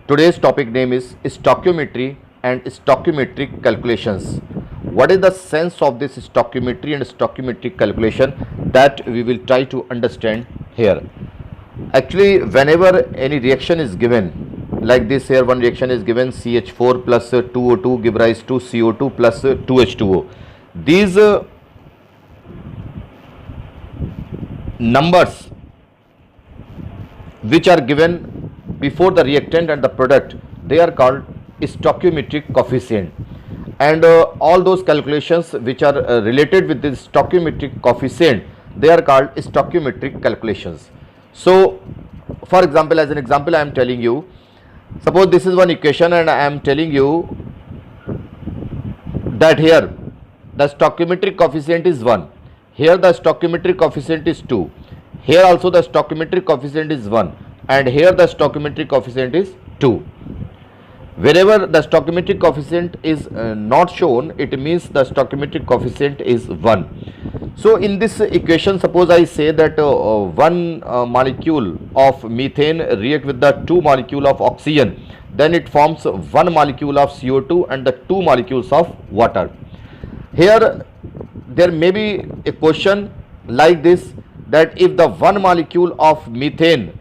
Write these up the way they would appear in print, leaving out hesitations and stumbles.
Today's topic name is stoichiometry and stoichiometric calculations. What is the sense of this stoichiometry and stoichiometric calculation that we will try to understand here. Actually, whenever any reaction is given, like this here, one reaction is given, CH4 plus 2O2 give rise to CO2 plus 2H2O. These numbers which are given before the reactant and the product, they are called stoichiometric coefficient, and all those calculations which are related with this stoichiometric coefficient, they are called stoichiometric calculations. So for example, as an example I am telling you, suppose this is one equation and I am telling you that here the stoichiometric coefficient is 1, here the stoichiometric coefficient is 2, here also the stoichiometric coefficient is 1, and here the stoichiometric coefficient is 2. Wherever the stoichiometric coefficient is not shown, it means the stoichiometric coefficient is 1. So in this equation, suppose I say that one molecule of methane react with the 2 molecule of oxygen, then it forms 1 molecule of CO2 and the 2 molecules of water. Here there may be a question like this, that if the 1 molecule of methane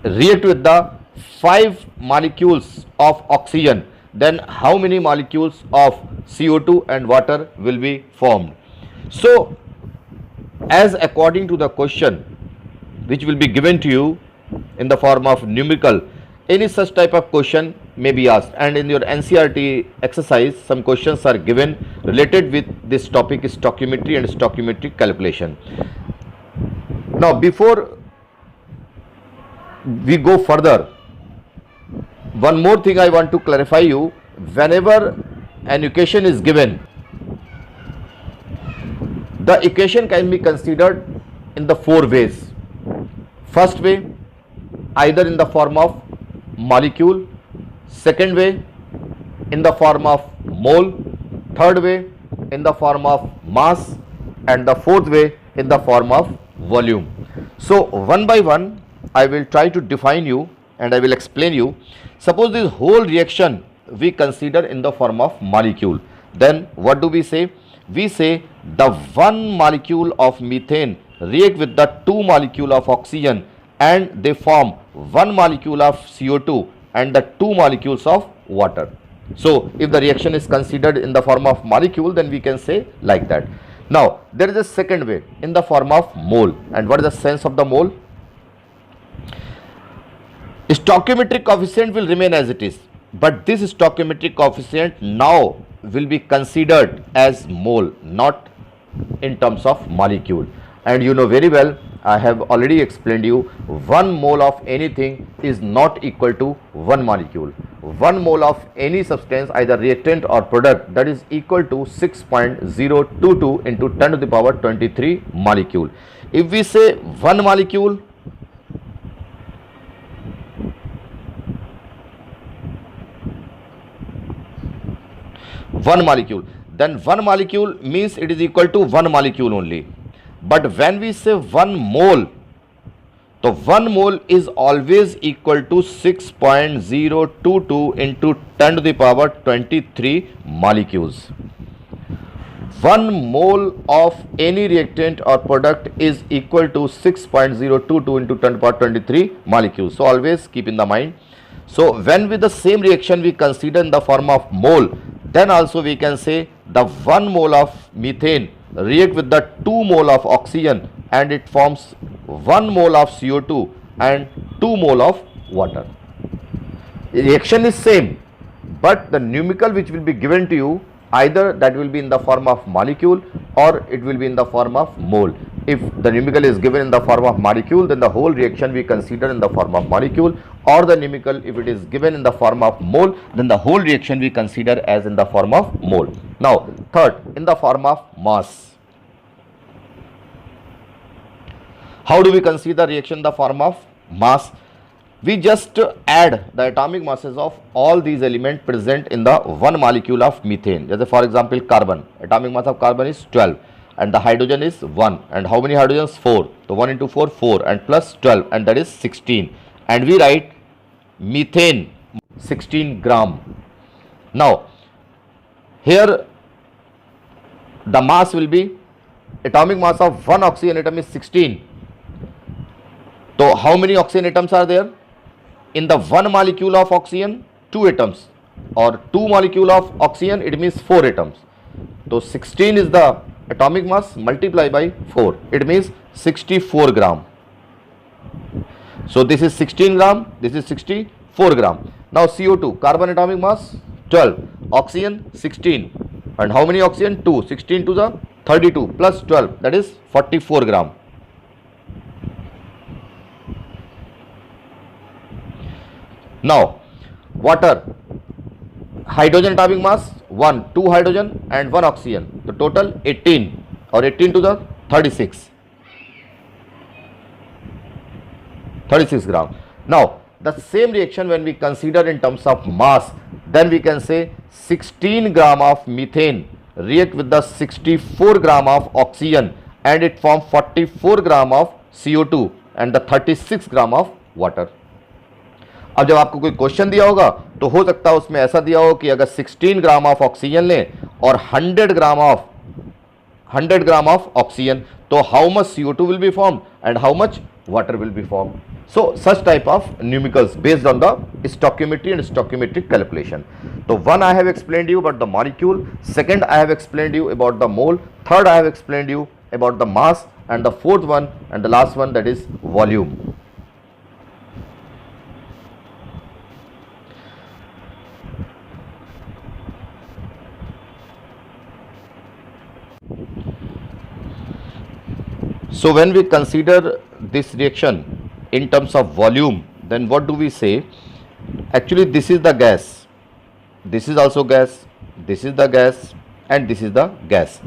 react with the 5 molecules of oxygen, then how many molecules of CO2 and water will be formed. So as according to the question which will be given to you in the form of numerical, any such type of question may be asked, and in your NCERT exercise some questions are given related with this topic, stoichiometry and stoichiometric calculation. Now before we go further, one more thing I want to clarify you. Whenever an equation is given, the equation can be considered in the 4 ways. First way, either in the form of molecule, second way in the form of mole, third way in the form of mass, and the fourth way in the form of volume. So one by one I will try to define you and I will explain you. Suppose this whole reaction we consider in the form of molecule, then what do we say? We say the 1 molecule of methane react with the 2 molecule of oxygen and they form 1 molecule of CO2 and the 2 molecules of water. So if the reaction is considered in the form of molecule, then we can say like that. Now there is a second way in the form of mole, and what is the sense of the mole? Stoichiometric coefficient will remain as it is, but this stoichiometric coefficient now will be considered as mole, not in terms of molecule. And you know very well, I have already explained you, 1 mole of anything is not equal to 1 molecule. 1 mole of any substance, either reactant or product, that is equal to 6.022 into 10 to the power 23 molecule. If we say 1 molecule, then 1 molecule means it is equal to 1 molecule only. But when we say 1 mole, so 1 mole is always equal to 6.022 into 10 to the power 23 molecules. 1 mole of any reactant or product is equal to 6.022 into 10 to the power 23 molecules. So always keep in the mind. So when with the same reaction we consider in the form of mole, then also we can say the 1 mole of methane react with the 2 mole of oxygen and it forms 1 mole of CO2 and 2 mole of water. The reaction is same, but the numerical which will be given to you, either that will be in the form of molecule or it will be in the form of mole. If the numerical is given in the form of molecule, then the whole reaction we consider in the form of molecule, or the numerical if it is given in the form of mole, then the whole reaction we consider as in the form of mole. Now third, in the form of mass. How do we consider reaction in the form of mass? We just add the atomic masses of all these elements present in the 1 molecule of methane. Just for example, carbon, atomic mass of carbon is 12 and the hydrogen is 1, and how many hydrogens? 4. So 1 into 4, 4, and plus 12, and that is 16. And we write methane 16 gram. Now here the mass will be, atomic mass of one oxygen atom is 16. So how many oxygen atoms are there? In the one molecule of oxygen, two atoms, or two molecule of oxygen, it means four atoms. So 16 is the atomic mass, multiply by 4, it means 64 gram. So this is 16 gram, this is 64 gram. Now CO2, carbon atomic mass 12, oxygen 16, and how many oxygen? 2, 16 to the 32 plus 12, that is 44 gram. Now water, hydrogen atomic mass 1, 2 hydrogen and 1 oxygen, the total 18, or 18 to the 36 gram. Now the same reaction when we consider in terms of mass, then we can say 16 gram of methane react with the 64 gram of oxygen and it forms 44 gram of CO2 and the 36 gram of water. अब जब आपको कोई question दिया होगा तो हो सकता है उसमें ऐसा दिया हो कि अगर 16 ग्राम ऑफ ऑक्सीजन लें और 100 ग्राम ऑफ ऑक्सीजन, तो how much CO2 will be formed and how much water will be formed. So such type of numericals based on the stoichiometry and stoichiometric calculation. So one I have explained you about the molecule, second I have explained you about the mole, third I have explained you about the mass, and the fourth one and the last one, that is volume. So when we consider this reaction in terms of volume, then what do we say? Actually this is the gas, this is also gas, this is the gas and this is the gas.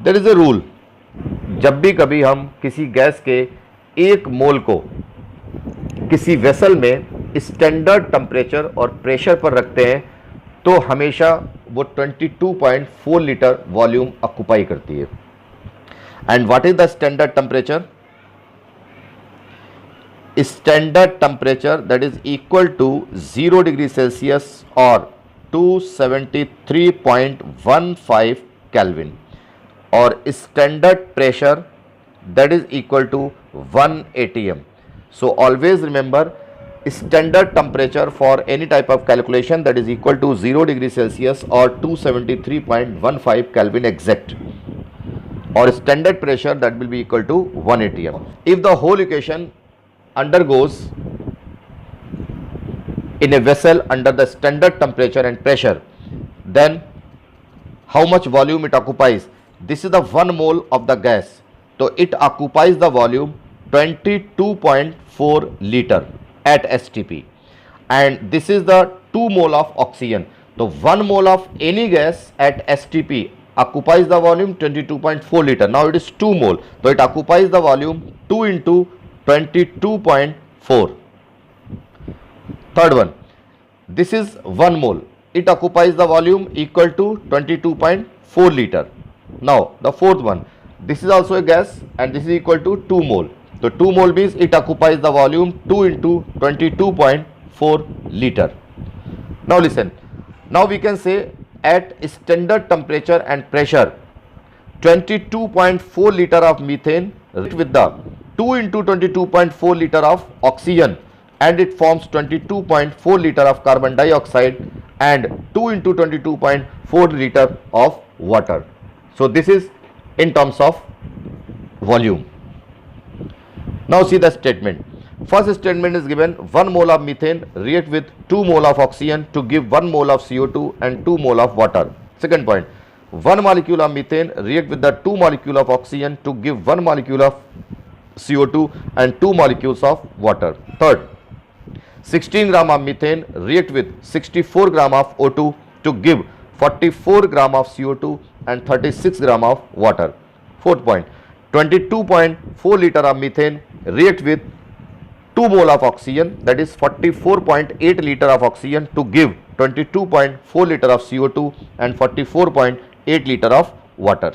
There is a rule, जब भी कभी हम किसी gas के एक मोल को किसी vessel में स्टैंडर्ड टेम्परेचर और प्रेशर पर रखते हैं तो हमेशा वो 22.4 लीटर वॉल्यूम ऑक्युपाई करती है. And what is the standard temperature? Standard temperature, that is equal to 0 degree Celsius or 273.15 Kelvin, or standard pressure, that is equal to 1 atm. So always remember, standard temperature for any type of calculation, that is equal to 0 degree Celsius or 273.15 Kelvin exact, or standard pressure, that will be equal to 1 atm. If the whole equation undergoes in a vessel under the standard temperature and pressure, then how much volume it occupies? This is the 1 mole of the gas, so it occupies the volume 22.4 liter at STP, and this is the 2 mole of oxygen. So 1 mole of any gas at STP occupies the volume 22.4 liter. Now it is 2 mole, so it occupies the volume 2 into 22.4. Third one, this is 1 mole, it occupies the volume equal to 22.4 liter. Now the fourth one, this is also a gas and this is equal to 2 mole. So 2 mole means it occupies the volume 2 into 22.4 liter. Now listen, now we can say at standard temperature and pressure 22.4 liter of methane with the 2 into 22.4 liter of oxygen, and it forms 22.4 liter of carbon dioxide and 2 into 22.4 liter of water. So this is in terms of volume. Now see the statement. First statement is given, 1 mole of methane react with 2 mole of oxygen to give 1 mole of CO2 and 2 mole of water. Second point, 1 molecule of methane react with the 2 molecule of oxygen to give 1 molecule of CO2 and 2 molecules of water. Third, 16 gram of methane react with 64 gram of O2 to give 44 gram of CO2 and 36 gram of water. Fourth point, 22.4 liter of methane react with 2 mole of oxygen, that is 44.8 liter of oxygen to give 22.4 liter of CO2 and 44.8 liter of water.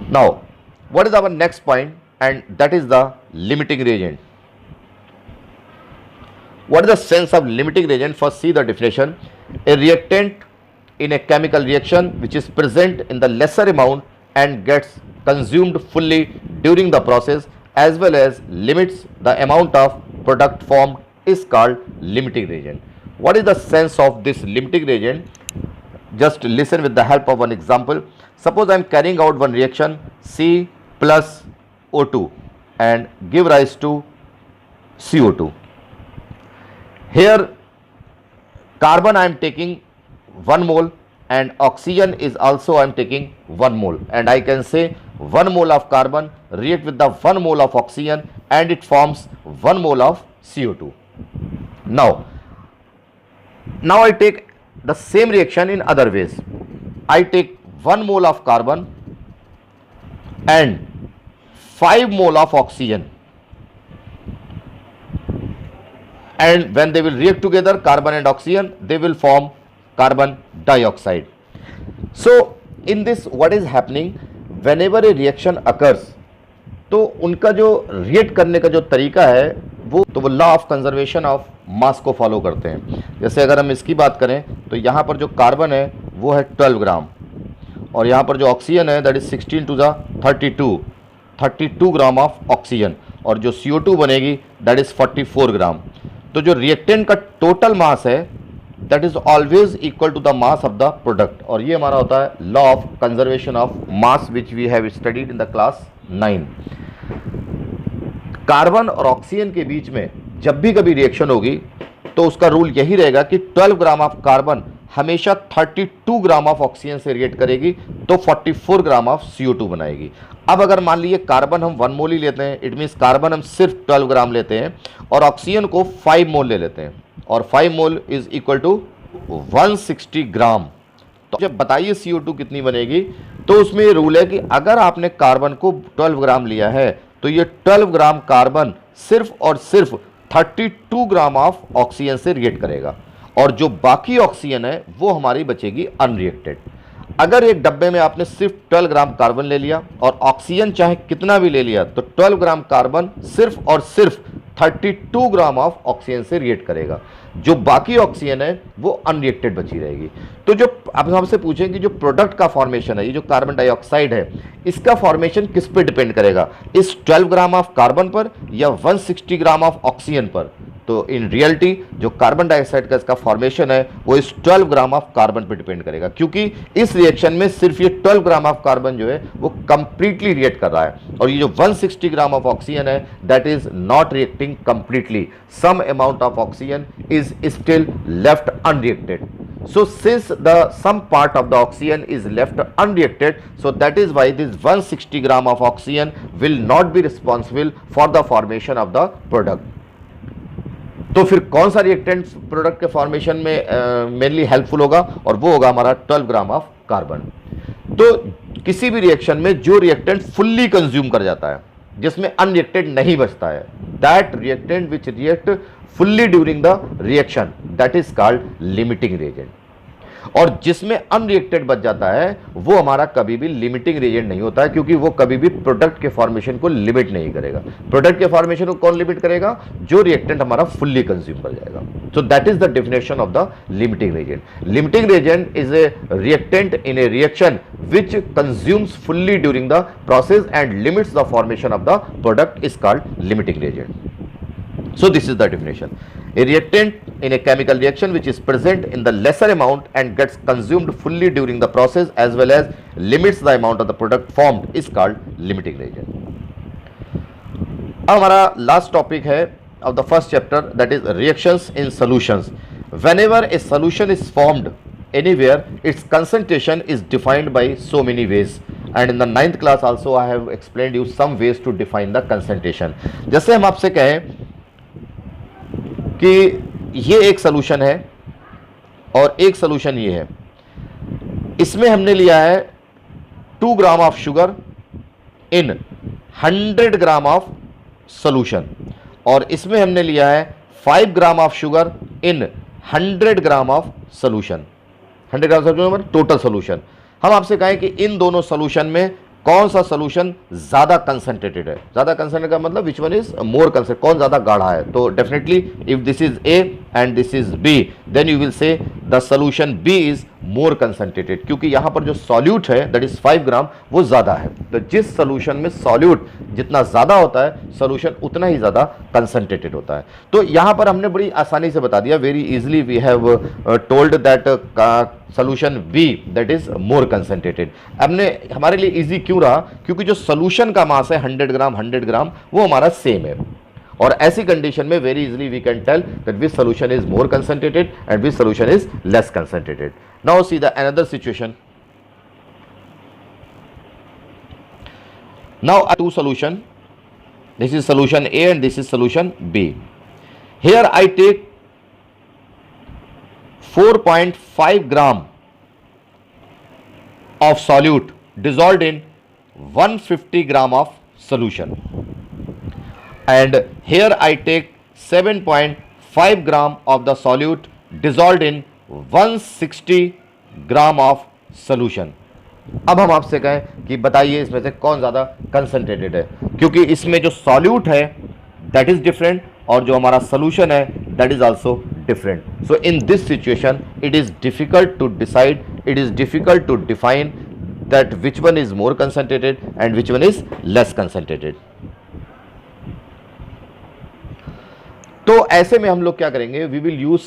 Now what is our next point, and that is the limiting reagent. What is the sense of limiting reagent? First see the definition. A reactant in a chemical reaction which is present in the lesser amount and gets consumed fully during the process as well as limits the amount of product formed is called limiting reagent. What is the sense of this limiting reagent? Just listen with the help of one example. Suppose I am carrying out one reaction C plus O2 and give rise to CO2. Here carbon I am taking 1 mole and oxygen is also I am taking 1 mole, and I can say 1 mole of carbon react with the 1 mole of oxygen and it forms 1 mole of CO2. Now I take the same reaction in other ways. I take 1 mole of carbon and 5 mole of oxygen, and when they will react together, carbon and oxygen, they will form carbon dioxide. So in this what is happening, whenever a reaction occurs, तो उनका जो react करने का जो तरीका है वो law of conservation of मास को फॉलो करते हैं. जैसे अगर हम इसकी बात करें तो यहाँ पर जो कार्बन है वो है 12 ग्राम और यहाँ पर जो ऑक्सीजन है that is 16 to the 32 gram of oxygen, और जो CO2 बनेगी दैट इज 44 ग्राम. तो जो रिएक्टेंट का टोटल मास है that is always equal to the mass of the product, और ये हमारा होता है law of conservation of mass which we have studied in the class 9. Carbon और ऑक्सीजन के बीच में जब भी कभी रिएक्शन होगी तो उसका रूल यही रहेगा कि 12 ग्राम ऑफ कार्बन हमेशा 32 ग्राम ऑफ ऑक्सीजन से रिएक्ट करेगी तो 44 ग्राम ऑफ CO2 बनाएगी. अब अगर मान लीजिए कार्बन हम 1 मोल ही लेते हैं, इट मीन्स कार्बन हम सिर्फ 12 ग्राम लेते हैं और ऑक्सीजन को 5 मोल ले लेते हैं, और 5 मोल इज इक्वल टू 160 ग्राम. तो जब बताइए CO2 कितनी बनेगी, तो उसमें ये रूल है कि अगर आपने कार्बन को 12 ग्राम लिया है तो ये 12 ग्राम कार्बन सिर्फ और सिर्फ 32 ग्राम ऑफ ऑक्सीजन से रिएक्ट करेगा, और जो बाकी ऑक्सीजन है वो हमारी बचेगी अनरिएक्टेड. अगर एक डब्बे में आपने सिर्फ 12 ग्राम कार्बन ले लिया और ऑक्सीजन चाहे कितना भी ले लिया तो 12 ग्राम कार्बन सिर्फ और सिर्फ 32 ग्राम ऑफ ऑक्सीजन से रिएक्ट करेगा, जो बाकी ऑक्सीजन है वो अनरिएक्टेड बची रहेगी. तो जो आप हमसे पूछें कि जो प्रोडक्ट का फॉर्मेशन है, ये जो कार्बन डाइऑक्साइड है, इसका फॉर्मेशन किस पे डिपेंड करेगा, इस 12 ग्राम ऑफ कार्बन पर या 160 ग्राम ऑफ ऑक्सीजन पर. तो इन रियलिटी जो कार्बन डाइऑक्साइड का इसका फॉर्मेशन है वो इस 12 ग्राम ऑफ कार्बन पर डिपेंड करेगा, क्योंकि इस रिएक्शन में सिर्फ ये 12 ग्राम ऑफ कार्बन जो है वो कंप्लीटली रिएक्ट कर रहा है, और ये जो 160 ग्राम ऑफ ऑक्सीजन है that is not reacting completely. Some amount of oxygen is still left unreacted. So since the some part of the oxygen is left unreacted, so that is why this 160 gram of oxygen will not be responsible for the formation of the product. तो फिर कौन सा reactant product के formation में mainly helpful होगा, और वो होगा हमारा 12 ग्राम ऑफ कार्बन. तो किसी भी रिएक्शन में जो रिएक्टेंट फुल्ली कंज्यूम कर जाता है, जिसमें अनरिएक्टेड नहीं बचता है, that reactant which react fully during the reaction that is called limiting reagent. और जिसमें अनरिएक्टेड बच जाता है वो हमारा कभी भी लिमिटिंग रिएजेंट नहीं होता है, क्योंकि वो कभी भी प्रोडक्ट के फॉर्मेशन को लिमिट नहीं करेगा. प्रोडक्ट के फॉर्मेशन को कौन लिमिट करेगा, जो रिएक्टेंट हमारा फुल्ली कंज्यूम कर जाएगा. So that is the definition of the limiting reagent. Limiting reagent is a reactant in A reaction which consumes fully during the process and limits the formation of the product is called limiting reagent. So this is the definition. A reactant in a chemical reaction which is present in the lesser amount and gets consumed fully during the process as well as limits the amount of the product formed is called limiting reagent. अब हमारा last topic है of the first chapter, that is reactions in solutions. Whenever a solution is formed anywhere, its concentration is defined by so many ways, and in the 9th class also I have explained you some ways to define the concentration. जैसे हम आपसे कहें कि ये एक solution है और एक सॉल्यूशन ये है, इसमें हमने लिया है 2 gram of sugar in 100 gram of solution, और इसमें हमने लिया है 5 gram of sugar in 100 gram of solution. 100 gram solution total solution. हम आपसे कहें कि इन दोनों सॉल्यूशन में कौन सा सोल्यूशन ज्यादा कंसंट्रेटेड है। ज्यादा कंसंट्रेटेड का मतलब which one is more concentrated, कौन ज्यादा गाढ़ा है। तो definitely if this is A and this is B, then you will say the solution B is more concentrated, क्योंकि यहां पर जो सॉल्यूट है दैट इज 5 ग्राम वो ज्यादा है। तो जिस सोल्यूशन में सॉल्यूट जितना ज्यादा होता है सोल्यूशन उतना ही ज्यादा कंसंट्रेटेड होता है। तो यहां पर हमने बड़ी आसानी से बता दिया, very easily we have told that solution B that is more concentrated. हमने हमारे लिए इजी क्यों रहा, क्योंकि जो सोल्यूशन का मास है 100 ग्राम 100 ग्राम वो हमारा सेम है, और ऐसी कंडीशन में very easily we can tell that which solution is more concentrated and which solution is less concentrated. Now see the another situation. Now two solution, this is solution A and this is solution B. Here I take 4.5 gram of solute dissolved in 150 gram of solution, and here I take 7.5 gram of the solute dissolved in 160 gram of solution. अब हम आपसे कहें कि बताइए इसमें से कौन ज़्यादा कंसंट्रेटेड है, क्योंकि इसमें जो सॉल्यूट है दैट इज डिफरेंट और जो हमारा सोल्यूशन है that is also different. So in this situation it is difficult to decide, it is difficult to define that which one is more concentrated and which one is less concentrated. तो ऐसे में हम लोग क्या करेंगे, we will use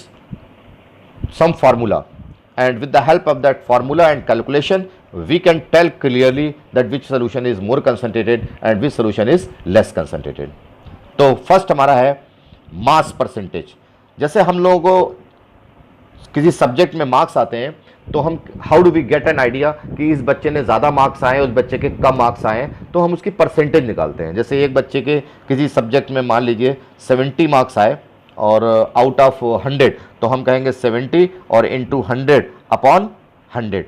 some formula, and with the help of that formula and calculation we can tell clearly that which solution is more concentrated and which solution is less concentrated. तो first हमारा है mass percentage. जैसे हम लोगों को किसी subject में marks आते हैं तो हम how do we get an idea कि इस बच्चे ने ज़्यादा मार्क्स आए उस बच्चे के कम मार्क्स आए, तो हम उसकी परसेंटेज निकालते हैं। जैसे एक बच्चे के किसी सब्जेक्ट में मान लीजिए 70 मार्क्स आए और आउट ऑफ 100, तो हम कहेंगे 70 और इंटू 100 अपॉन 100,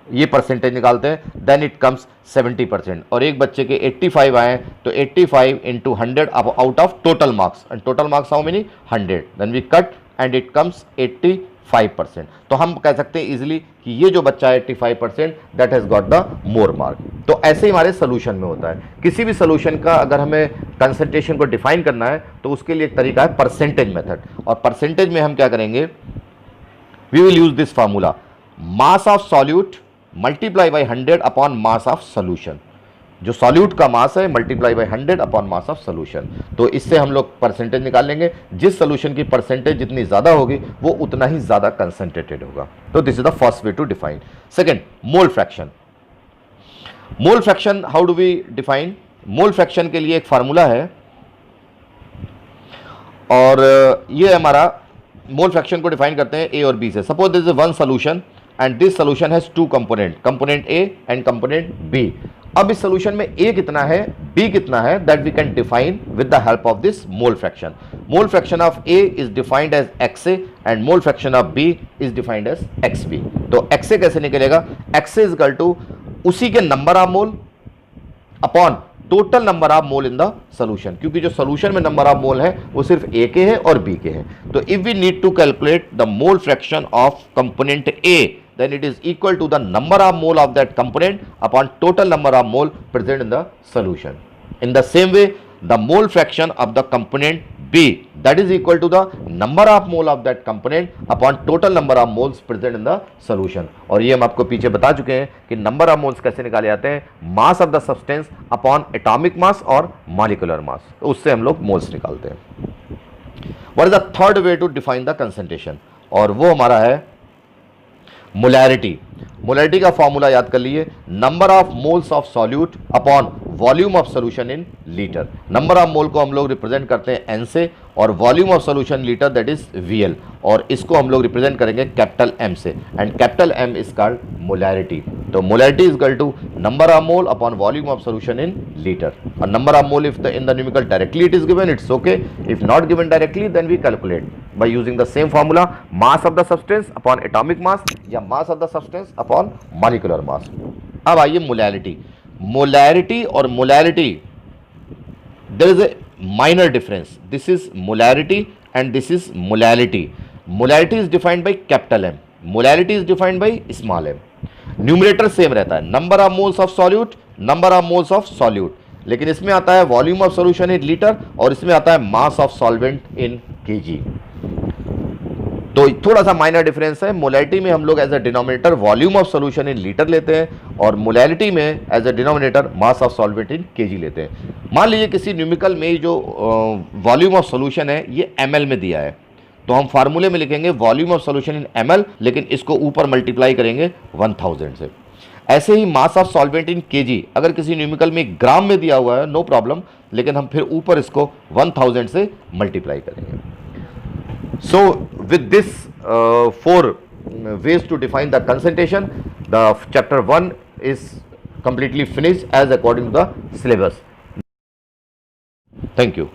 ये परसेंटेज निकालते हैं, देन इट कम्स 70%। और एक बच्चे के 85 आए तो 85 into 100 out of total marks, and total marks how many 100, then we cut and it comes 85%। तो हम कह सकते हैं इजीली कि ये जो बच्चा है 85% that has got the more mark. तो ऐसे ही हमारे सोल्यूशन में होता है, किसी भी सोल्यूशन का अगर हमें कंसंट्रेशन को डिफाइन करना है तो उसके लिए एक तरीका है परसेंटेज मेथड, और परसेंटेज में हम क्या करेंगे, we will use this formula, mass of solute multiply by 100 upon mass of solution. जो सॉल्यूट का मास है multiply by 100 upon mass of solution. तो इससे हम लोग परसेंटेज निकाल लेंगे, जिस सोल्यूशन की परसेंटेज जितनी ज़्यादा होगी वो उतना ही ज़्यादा कंसंट्रेटेड होगा। तो this is the first way to define. Second, mole fraction. Mole fraction how do we define? Mole fraction के लिए एक फार्मूला है, और ये हमारा मोल फ्रैक्शन को डिफाइन करते हैं ए और बी से। Suppose this is one solution and this solution has two component, component A and component B. अब इस सोल्यूशन में ए कितना है, बी कितना है, that we can define with the help of this mole fraction. Mole fraction of A is defined as x A and mole fraction of B is defined as x B. तो x A कैसे निकलेगा? X A is equal to उसी के number of mole upon total number of mole in the solution, क्योंकि जो solution में number of मोल है वो सिर्फ ए के है और बी के हैं। तो if we need to calculate the mole fraction of component A, then it is equal to the number of mole of that component upon total number of mole present in the solution. In the same way, the mole fraction of the component B, that is equal to the number of mole of that component upon total number of moles present in the solution. और ये हम आपको पीछे बता चुके हैं कि number of moles कैसे निकाले जाते हैं, mass of the substance upon atomic mass और molecular mass, तो उससे हम लोग moles निकालते हैं। What is the third way to define the concentration? और वो हमारा है मोलैरिटी। मोलैरिटी का फॉर्मूला याद कर लिए, number of moles of solute upon volume of solution in litre. Number of mole को हम लोग रिप्रेजेंट करते हैं एन से, और volume of solution litre that is VL, और इसको हम लोग रिप्रेजेंट करेंगे कैपिटल एम से, and capital M is called molarity. तो molarity is equal to number of mole upon volume of solution in litre. और number of mole if in the numerical directly it is given, it's okay, if not given directly then we calculate by using the same formula, mass of the substance upon atomic mass या mass of the substance upon molecular mass। अब आइए molarity. Molarity और molarity there is a minor difference. This is molarity and this is molality. Molality is defined by capital M, molarity is defined by small m. Numerator same रहता है, number of moles of solute, number of moles of solute, लेकिन इसमें आता है volume of solution in litre और इसमें आता है मास ऑफ सॉल्वेंट इन केजी। तो थोड़ा सा माइनर डिफरेंस है। मोलैलिटी में हम लोग as a denominator volume of solution in litre लेते हैं और मोलैलिटी में as a denominator mass of solvent in KG लेते हैं। मान लीजिए किसी न्यूमेरिकल में जो वॉल्यूम ऑफ सॉल्यूशन है ये ml में दिया है, तो हम फार्मूले में लिखेंगे volume of solution in ml, लेकिन इसको ऊपर मल्टीप्लाई करेंगे 1000 से। ऐसे ही mass of solvent in kg अगर किसी न्यूमेरिकल में ग्राम में दिया हुआ है नो प्रॉब्लम, लेकिन हम फिर ऊपर इसको 1000 से मल्टीप्लाई करेंगे। So with this 4 ways to define the concentration, the chapter 1 is completely finished as according to the syllabus. Thank you.